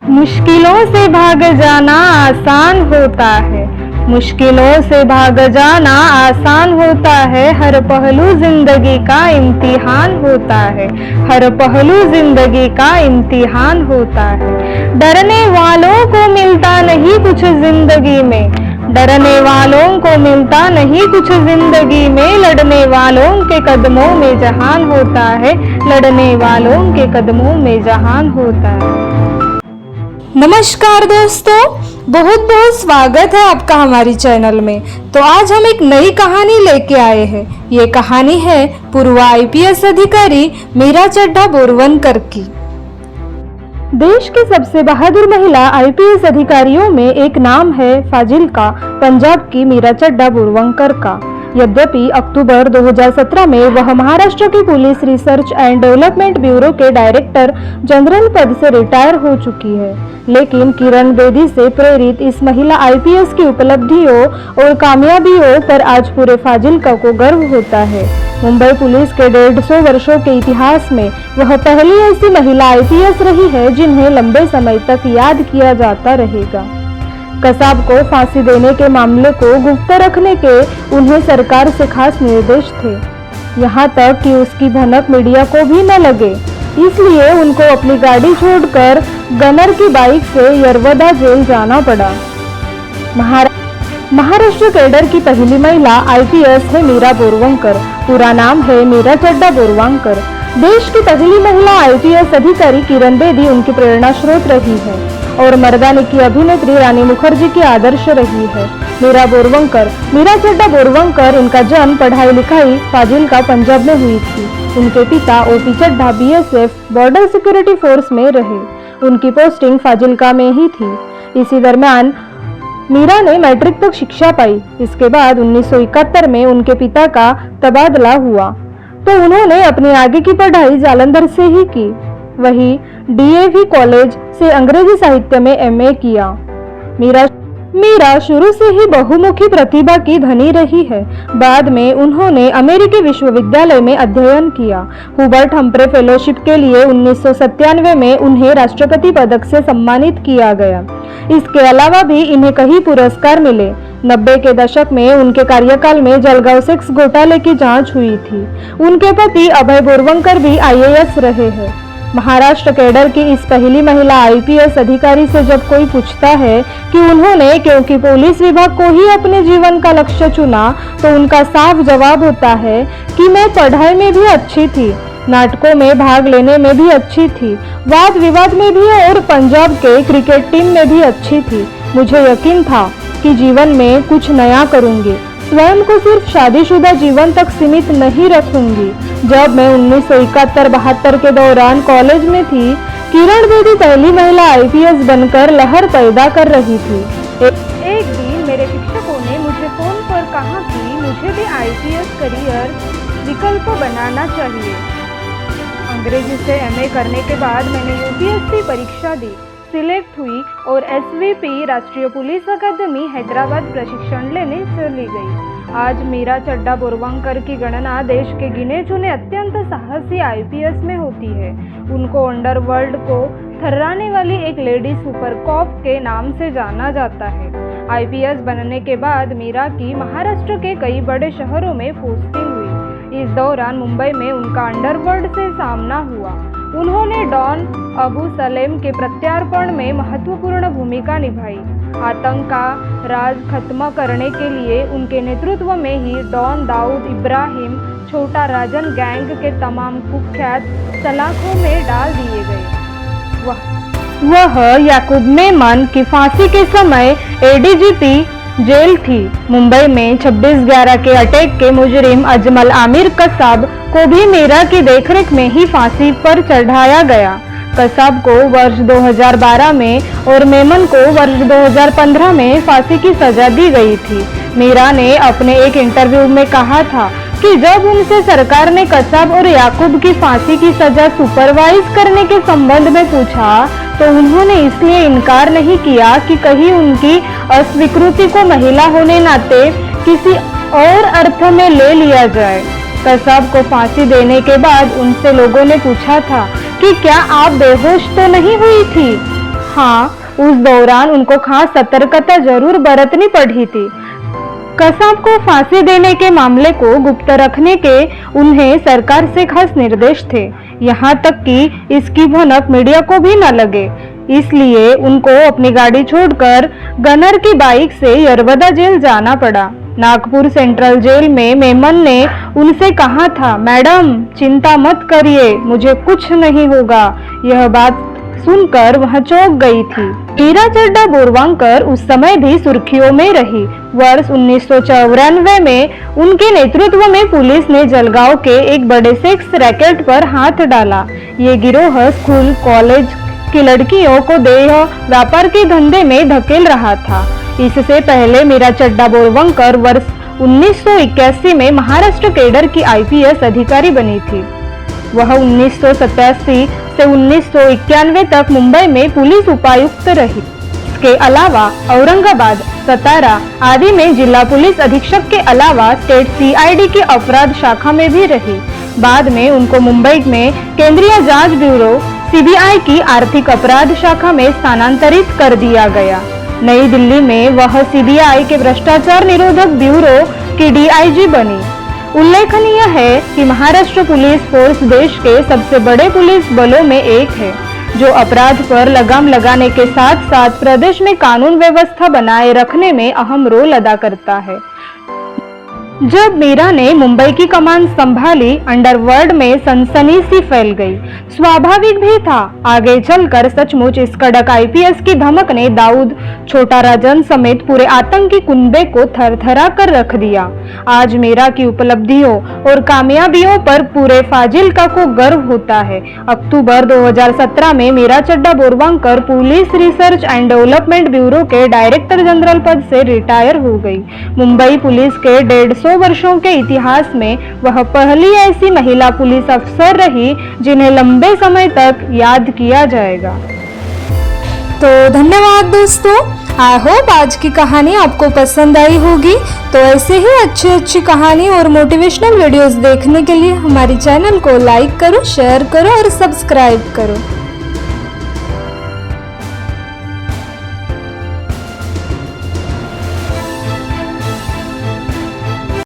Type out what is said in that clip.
मुश्किलों से भाग जाना आसान होता है, मुश्किलों से भाग जाना आसान होता है, हर पहलू जिंदगी का इम्तिहान होता है, हर पहलू जिंदगी का इम्तिहान होता है। डरने वालों को मिलता नहीं कुछ जिंदगी में, डरने वालों को मिलता नहीं कुछ जिंदगी में, लड़ने वालों के कदमों में जहान होता है, लड़ने वालों के कदमों में जहान होता है। नमस्कार दोस्तों, बहुत बहुत स्वागत है आपका हमारी चैनल में। तो आज हम एक नई कहानी लेके आए हैं। ये कहानी है पूर्व आईपीएस अधिकारी मीरा चड्ढा बोरवनकर की। देश की सबसे बहादुर महिला आईपीएस अधिकारियों में एक नाम है फाजिल्का पंजाब की मीरा चड्ढा बोरवनकर का। यद्यपि अक्टूबर 2017 में वह महाराष्ट्र की police research and development bureau के डायरेक्टर जनरल पद से रिटायर हो चुकी है, लेकिन किरण बेदी से प्रेरित इस महिला आईपीएस की उपलब्धियों और कामयाबियों पर आज पूरे फाजिल्का को गर्व होता है। मुंबई पुलिस के 150 वर्षों के इतिहास में वह पहली ऐसी महिला आईपीएस रही है जिन्हें लंबे समय तक याद किया जाता रहेगा। कसाब को फांसी देने के मामले को गुप्त रखने के उन्हें सरकार से खास निर्देश थे, यहाँ तक कि उसकी भनक मीडिया को भी न लगे, इसलिए उनको अपनी गाड़ी छोड़कर गनर की बाइक से यरवदा जेल जाना पड़ा। महाराष्ट्र कैडर की पहली महिला आईपीएस है मीरा बोरवनकर। पूरा नाम है मीरा चड्ढा बोरवनकर। देश की पहली महिला आईपीएस अधिकारी किरण बेदी उनकी प्रेरणा स्रोत रही है और मर्दानी की अभिनेत्री रानी मुखर्जी की आदर्श रही है। मीरा चड्ढा बोरवनकर, इनका जन्म पढ़ाई लिखाई फाजिल्का पंजाब में हुई थी। उनके पिता OP Chadha BSF border security force में रहे। उनकी पोस्टिंग फाजिल्का में ही थी। इसी दरमियान मीरा ने मैट्रिक तक शिक्षा पाई। इसके बाद 1971 में उनके पिता का तबादला हुआ तो उन्होंने अपनी आगे की पढ़ाई जालंधर से ही की। वही डीएवी कॉलेज से अंग्रेजी साहित्य में एमए किया। मीरा शुरू से ही बहुमुखी प्रतिभा की धनी रही है। बाद में उन्होंने अमेरिकी विश्वविद्यालय में अध्ययन किया। हुबर्ट हम्फ्रे फेलोशिप के लिए 1997 में उन्हें राष्ट्रपति पदक से सम्मानित किया गया। इसके अलावा भी इन्हें कई पुरस्कार मिले। 90 के दशक में उनके कार्यकाल में जलगांव सेक्स घोटाले की जांच हुई थी। उनके पति अभय बोरवनकर भी आईएएस रहे हैं। महाराष्ट्र कैडर की इस पहली महिला आईपीएस अधिकारी से जब कोई पूछता है कि उन्होंने क्योंकि पुलिस विभाग को ही अपने जीवन का लक्ष्य चुना, तो उनका साफ जवाब होता है कि मैं पढ़ाई में भी अच्छी थी, नाटकों में भाग लेने में भी अच्छी थी, वाद विवाद में भी और पंजाब के क्रिकेट टीम में भी अच्छी थी। मुझे यकीन था कि जीवन में कुछ नया करूंगी, स्वयं को सिर्फ शादीशुदा जीवन तक सीमित नहीं रखूंगी। जब मैं 1971-72 के दौरान कॉलेज में थी, किरण बेदी पहली महिला आईपीएस बनकर लहर पैदा कर रही थी। एक दिन मेरे शिक्षकों ने मुझे फोन पर कहा कि मुझे भी आईपीएस करियर विकल्प बनाना चाहिए। अंग्रेजी से एमए करने के बाद मैंने यूपीएससी परीक्षा दी, सिलेक्ट हुई और एसवीपी राष्ट्रीय पुलिस अकादमी हैदराबाद प्रशिक्षण लेने चली गई। आज मीरा चड्ढा बोरवनकर की गणना देश के गिने चुने अत्यंत साहसी आईपीएस में होती है। उनको अंडरवर्ल्ड को थर्राने वाली एक लेडी सुपर कॉप के नाम से जाना जाता है। आईपीएस बनने के बाद मीरा की महाराष्ट्र के कई बड़े शहरों में पोस्टिंग हुई। इस दौरान मुंबई में उनका अंडरवर्ल्ड से सामना हुआ। उन्होंने डॉन अबू सलेम के प्रत्यार्पण में महत्वपूर्ण भूमिका निभाई। आतंक का राज खत्म करने के लिए उनके नेतृत्व में ही डॉन दाऊद इब्राहिम छोटा राजन गैंग के तमाम कुख्यात सलाखों में डाल दिए गए। वह याकूब मेमन की फांसी के समय एडीजीपी जेल थी। मुंबई में 26/11 के अटैक के मुजरिम अजमल आमिर कसाब को भी मीरा की देखरेख में ही फांसी पर चढ़ाया गया। कसाब को वर्ष 2012 में और मेमन को वर्ष 2015 में फांसी की सजा दी गई थी। मीरा ने अपने एक इंटरव्यू में कहा था कि जब उनसे सरकार ने कसाब और याकूब की फांसी की सजा सुपरवाइज करने के संबंध में पूछा तो उन्होंने इसलिए इनकार नहीं किया कि कहीं उनकी अस्वीकृति को महिला होने नाते किसी और अर्थ में ले लिया जाए। कसाब को फांसी देने के बाद उनसे लोगों ने पूछा था कि क्या आप बेहोश तो नहीं हुई थी? हाँ, उस दौरान उनको खास सतर्कता जरूर बरतनी पड़ी थी। कसाब को फांसी देने के मामले को गुप्त रखने के उन्हें सरकार से खास निर्देश थे, यहाँ तक कि इसकी भनक मीडिया को भी न लगे। इसलिए उनको अपनी गाड़ी छोड़कर गनर की बाइक से यरवदा जेल जाना पड़ा। नागपुर सेंट्रल जेल में मेमन ने उनसे कहा था, मैडम चिंता मत करिए, मुझे कुछ नहीं होगा। यह बात सुनकर वह चौंक गई थी। मीरा चड्ढा बोरवांकर उस समय भी सुर्खियों में रही। वर्ष 1994 में उनके नेतृत्व में पुलिस ने जलगांव के एक बड़े सेक्स रैकेट पर हाथ डाला। ये गिरोह स्कूल कॉलेज की लड़कियों को देह व्यापार के धंधे में धकेल रहा था। इससे पहले मीरा चड्ढा बोरवंकर वर्ष 1981 में महाराष्ट्र कैडर की IPS अधिकारी बनी थी। वह 1987 से 1991 तक मुंबई में पुलिस उपायुक्त रही। इसके अलावा औरंगाबाद, सतारा आदि में जिला पुलिस अधीक्षक के अलावा स्टेट CID की अपराध शाखा में भी रही। बाद में उनको मुंबई में केंद्रीय जांच ब्यूरो CBI की आर्थिक अपराध शाखा में स्थानांतरित कर दिया गया। नई दिल्ली में वह CBI के भ्रष्टाचार निरोधक ब्यूरो की DIG बनी। उल्लेखनीय है कि महाराष्ट्र पुलिस फोर्स देश के सबसे बड़े पुलिस बलों में एक है, जो अपराध पर लगाम लगाने के साथ साथ प्रदेश में कानून व्यवस्था बनाए रखने में अहम रोल अदा करता है। जब मीरा ने मुंबई की कमान संभाली, अंडरवर्ल्ड में सनसनी सी फैल गई। स्वाभाविक भी था, आगे चलकर सचमुच इस कड़क IPS की धमक ने दाऊद, छोटा राजन समेत पूरे आतंकी कुनबे को थरथरा कर रख दिया। आज मीरा की उपलब्धियों और कामयाबियों पर पूरे फाजिल्का को गर्व होता है। अक्टूबर 2017 में Meera Chadha Borwankar police research and development bureau के डायरेक्टर जनरल पद से रिटायर हो गई। मुंबई पुलिस के 150 वर्षों के इतिहास में वह पहली ऐसी महिला पुलिस अफसर रही जिन्हें लंबे समय तक याद किया जाएगा। तो धन्यवाद दोस्तों, आई होप आज की कहानी आपको पसंद आई होगी। तो ऐसे ही अच्छी कहानी और मोटिवेशनल वीडियोस देखने के लिए हमारे चैनल को लाइक करो, शेयर करो और सब्सक्राइब करो।